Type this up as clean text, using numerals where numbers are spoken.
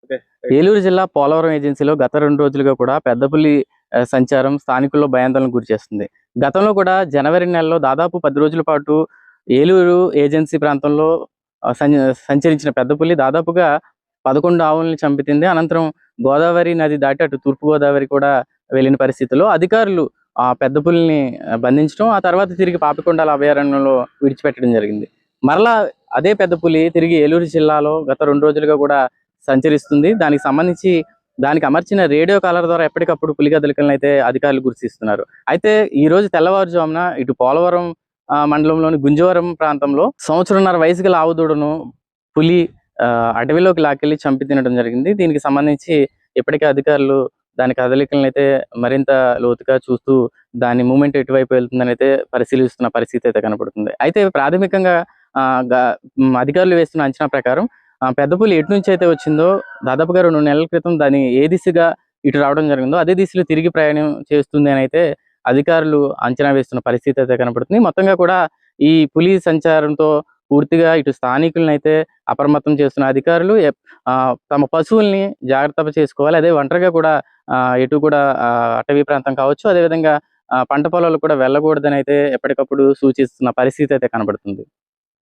Okay. Eluru జిల్లా పోలవరం ఏజెన్సీలో గత 2 రోజులుగా కూడా పెద్ద పులి సంచారం స్థానికుల్లో భయాందోళనకు గురిచేస్తుంది. గతంలో కూడా జనవరి నెలలో దాదాపు 10 రోజుల పాటు ఏలూరు ఏజెన్సీ ప్రాంతంలో ఆహ్, సం సంచరించిన పెద్ద పులి దాదాపుగా 11 ఆవుల్ని చంపితింది. అనంతరం గోదావరి నది దాటి అటు తూర్పు గోదావరి కూడా వెళ్ళిన పరిస్థితిలో అధికారులు ఆ పెద్ద పులిని బంధించడం, ఆ తర్వాత తిరిగి పాపికొండల అభయారణ్యంలో విడిచిపెట్టడం జరిగింది. మరలా అదే పెద్ద పులి తిరిగి ఏలూరు జిల్లాలో గత 2 రోజులుగా కూడా సంచరిస్తుంది. దానికి సంబంధించి దానికి అమర్చిన రేడియో కాలర్ ద్వారా ఎప్పటికప్పుడు పులి కదలికలనైతే అధికారులు గుర్తిస్తున్నారు. అయితే ఈరోజు తెల్లవారుజామున ఇటు పోలవరం మండలంలోని గుంజవరం ప్రాంతంలో సంవత్సరంన్నర వయసు గల ఆవు దూడను పులి అడవిలోకి లాక్కెళ్ళి చంపి తినడం జరిగింది. దీనికి సంబంధించి ఇప్పటికే అధికారులు దాని కదలికలనైతే మరింత లోతుగా చూస్తూ దాని మూవ్‌మెంట్ ఎటువైపు వెళ్తుందనైతే పరిశీలిస్తున్న పరిస్థితి అయితే కనపడుతుంది. అయితే ప్రాథమికంగా అధికారులు వేస్తున్న అంచనా ప్రకారం పెద్ద పులి ఎటు నుంచి అయితే వచ్చిందో దాదాపుగా 2 నెలల క్రితం దాని ఏ దిశగా ఇటు రావడం జరిగిందో అదే దిశలో తిరిగి ప్రయాణం చేస్తుంది అనైతే అధికారులు అంచనా వేస్తున్న పరిస్థితి అయితే కనపడుతుంది. మొత్తంగా కూడా ఈ పులి సంచారంతో పూర్తిగా ఇటు స్థానికులనైతే అప్రమత్తం చేస్తున్న అధికారులు తమ పశువుల్ని జాగ్రత్త చేసుకోవాలి. అదే ఒంటరిగా కూడా ఎటు కూడా అటవీ ప్రాంతం కావచ్చు, అదేవిధంగా పంట పొలాలకు కూడా వెళ్ళకూడదనైతే ఎప్పటికప్పుడు సూచిస్తున్న పరిస్థితి అయితే కనబడుతుంది.